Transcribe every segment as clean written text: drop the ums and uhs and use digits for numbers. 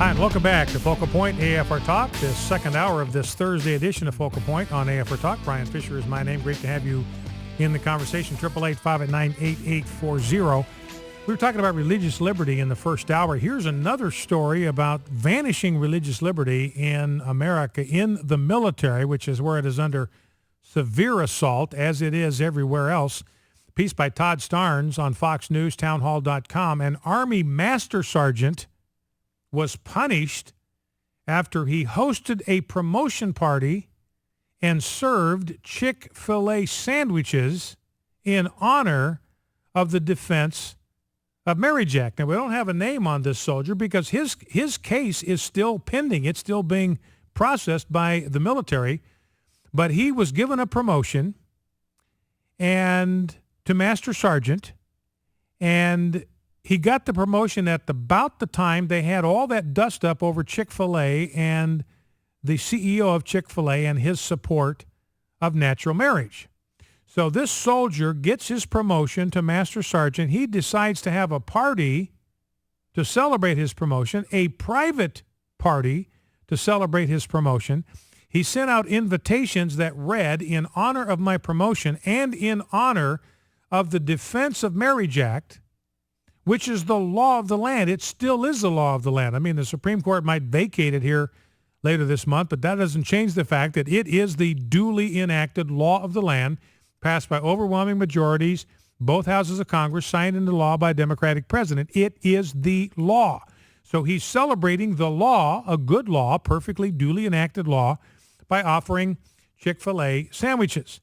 Hi, and welcome back to Focal Point AFR Talk, this second hour of this Thursday edition of Focal Point on AFR Talk. Brian Fisher is my name. Great to have you in the conversation. 888-589-8840. We were talking about religious liberty in the first hour. Here's another story about vanishing religious liberty in America in the military, which is where it is under severe assault, as it is everywhere else. Piece by Todd Starnes on Fox News, townhall.com. An Army Master Sergeant was punished after he hosted a promotion party and served Chick-fil-A sandwiches in honor of the Defense of Marriage Act. Now, we don't have a name on this soldier because his case is still pending. It's still being processed by the military, but he was given a promotion and to Master Sergeant, and he got the promotion at about the time they had all that dust up over Chick-fil-A and the CEO of Chick-fil-A and his support of natural marriage. So this soldier gets his promotion to Master Sergeant. He decides to have a party to celebrate his promotion, a private party to celebrate his promotion. He sent out invitations that read, "In honor of my promotion and in honor of the Defense of Marriage Act," which is the law of the land. It still is the law of the land. I mean, the Supreme Court might vacate it here later this month, but that doesn't change the fact that it is the duly enacted law of the land, passed by overwhelming majorities, both houses of Congress, signed into law by a Democratic president. It is the law. So he's celebrating the law, a good law, perfectly duly enacted law, by offering Chick-fil-A sandwiches.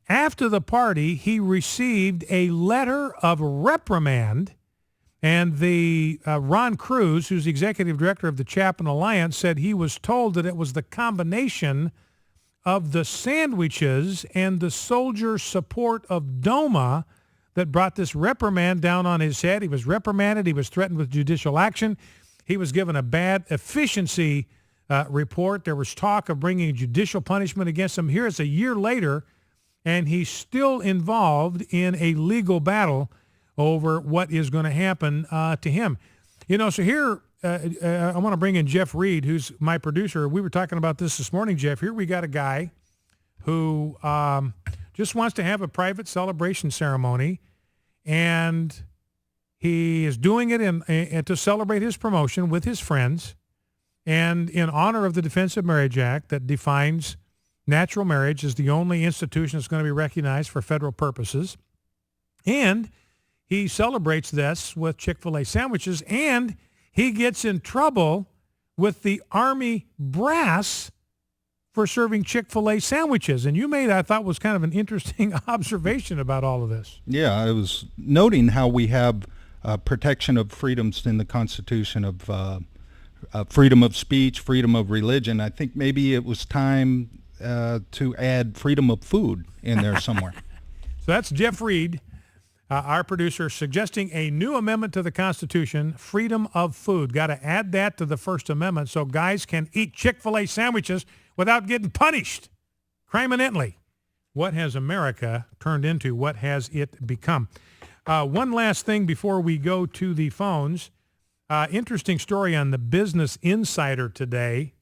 After the party, he received a letter of reprimand. And the Ron Cruz, who's the executive director of the Chapin Alliance, said he was told that it was the combination of the sandwiches and the soldier support of DOMA that brought this reprimand down on his head. He was reprimanded. He was threatened with judicial action. He was given a bad efficiency report. There was talk of bringing judicial punishment against him. Here it's a year later, and he's still involved in a legal battle over what is going to happen to him. You know, so here I want to bring in Jeff Reed, who's my producer. We were talking about this morning, Jeff. Here we got a guy who just wants to have a private celebration ceremony, and he is doing it to celebrate his promotion with his friends and in honor of the Defense of Marriage Act that defines natural marriage as the only institution that's going to be recognized for federal purposes. And he celebrates this with Chick-fil-A sandwiches, and he gets in trouble with the Army brass for serving Chick-fil-A sandwiches. And you made, I thought, was kind of an interesting observation about all of this. Yeah, I was noting how we have protection of freedoms in the Constitution of freedom of speech, freedom of religion. I think maybe it was time to add freedom of food in there somewhere. So that's Jeff Reed, our producer, suggesting a new amendment to the Constitution, freedom of food. Got to add that to the First Amendment so guys can eat Chick-fil-A sandwiches without getting punished criminally. What has America turned into? What has it become? One last thing before we go to the phones. Interesting story on the Business Insider today,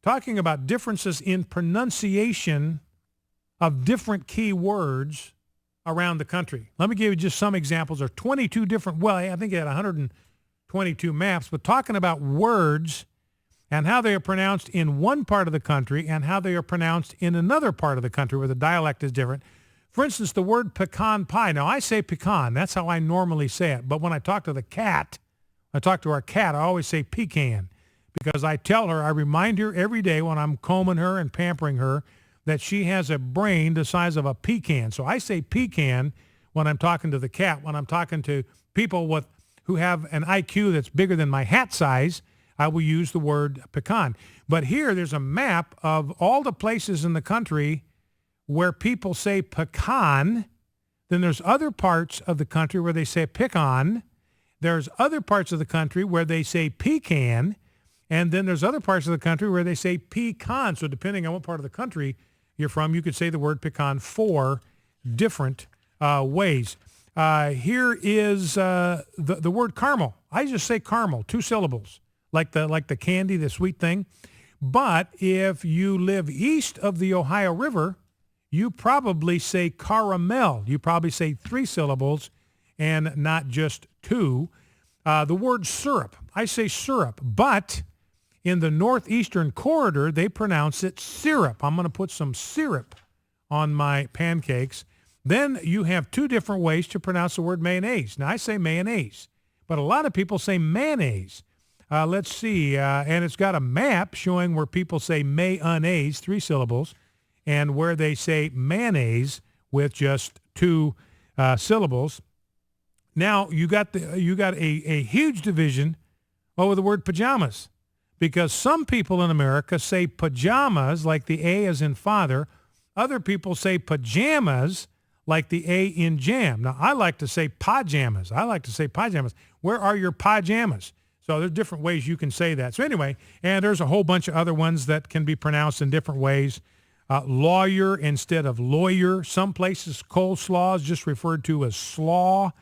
talking about differences in pronunciation of different key words around the country. Let me give you just some examples. There are 22 different, well, I think it had 122 maps, but talking about words and how they are pronounced in one part of the country and how they are pronounced in another part of the country where the dialect is different. For instance, the word pecan pie. Now, I say pecan. That's how I normally say it. But when I talk to our cat, I always say pecan because I tell her, I remind her every day when I'm combing her and pampering her that she has a brain the size of a pecan. So I say pecan when I'm talking to the cat. When I'm talking to people who have an IQ that's bigger than my hat size, I will use the word pecan. But here there's a map of all the places in the country where people say pecan. Then there's other parts of the country where they say pecan. There's other parts of the country where they say pecan. And then there's other parts of the country where they say pecan. So depending on what part of the country you're from, you could say the word pecan 4 different ways. Here is the word caramel. I just say caramel, 2 syllables. like the candy, the sweet thing. But if you live east of the Ohio River, you probably say caramel. You probably say 3 syllables and not just 2. The word syrup, I say syrup, but in the northeastern corridor, they pronounce it syrup. I'm going to put some syrup on my pancakes. Then you have 2 different ways to pronounce the word mayonnaise. Now, I say mayonnaise, but a lot of people say mayonnaise. Let's see, and it's got a map showing where people say mayonnaise, 3 syllables, and where they say mayonnaise with just 2 syllables. Now you got a huge division over the word pajamas, because some people in America say pajamas like the A as in father. Other people say pajamas like the A in jam. Now I like to say pajamas. Where are your pajamas? So there's different ways you can say that. So anyway, and there's a whole bunch of other ones that can be pronounced in different ways. Lawyer instead of lawyer. Some places coleslaw is just referred to as slaw.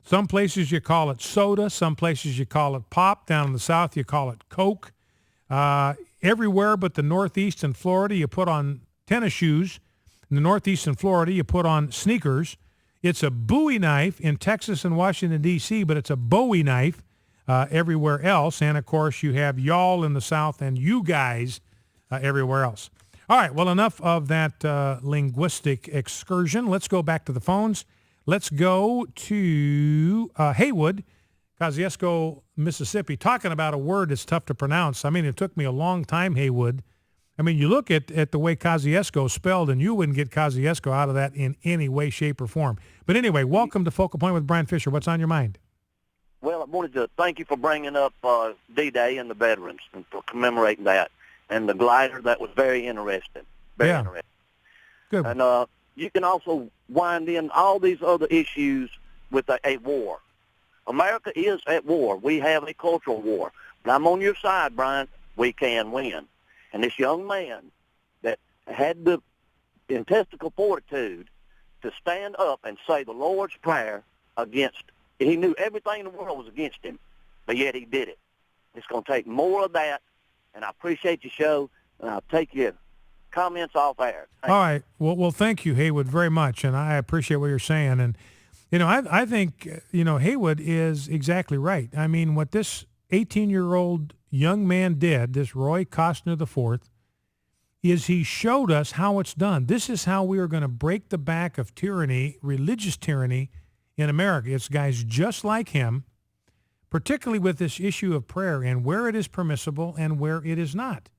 Some places you call it soda. Some places you call it pop. Down in the South you call it Coke. Everywhere but the Northeast and Florida you put on tennis shoes. In the Northeast and Florida you put on sneakers. It's a Bowie knife in Texas and Washington, D.C., but it's a Bowie knife everywhere else. And, of course, you have y'all in the South and you guys everywhere else. All right, well, enough of that linguistic excursion. Let's go back to the phones. Let's go to Haywood, Kosciusko, Mississippi, talking about a word that's tough to pronounce. I mean, it took me a long time, Haywood. I mean, you look at the way Kosciusko is spelled, and you wouldn't get Kosciusko out of that in any way, shape, or form. But anyway, welcome to Focal Point with Brian Fisher. What's on your mind? Well, I wanted to thank you for bringing up D-Day and the veterans and for commemorating that. And the glider, that was very interesting. Very interesting. Good. And you can also wind in all these other issues with a war. America is at war. We have a cultural war. But I'm on your side, Brian. We can win. And this young man that had the intestinal fortitude to stand up and say the Lord's Prayer against, he knew everything in the world was against him, but yet he did it. It's going to take more of that. And I appreciate your show, and I'll take your comments off air. All right. Well, thank you, Haywood, very much, and I appreciate what you're saying. And, you know, I think, you know, Haywood is exactly right. I mean, what this 18-year-old young man did, this Roy Costner IV, is he showed us how it's done. This is how we are going to break the back of tyranny, religious tyranny in America. It's guys just like him, particularly with this issue of prayer and where it is permissible and where it is not.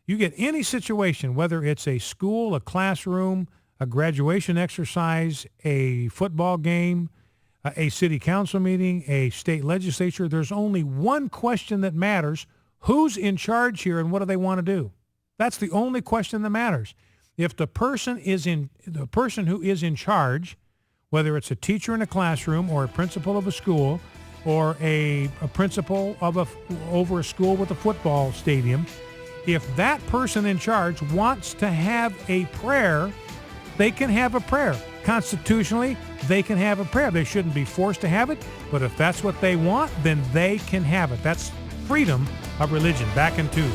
You get any situation, whether it's a school, a classroom, a graduation exercise, a football game, a city council meeting, a state legislature, there's only one question that matters. Who's in charge here and what do they want to do? That's the only question that matters. If the person who is in charge, whether it's a teacher in a classroom or a principal of a school, or a principal of over a school with a football stadium, if that person in charge wants to have a prayer, they can have a prayer. Constitutionally, they can have a prayer. They shouldn't be forced to have it, but if that's what they want, then they can have it. That's freedom of religion. Back in 2.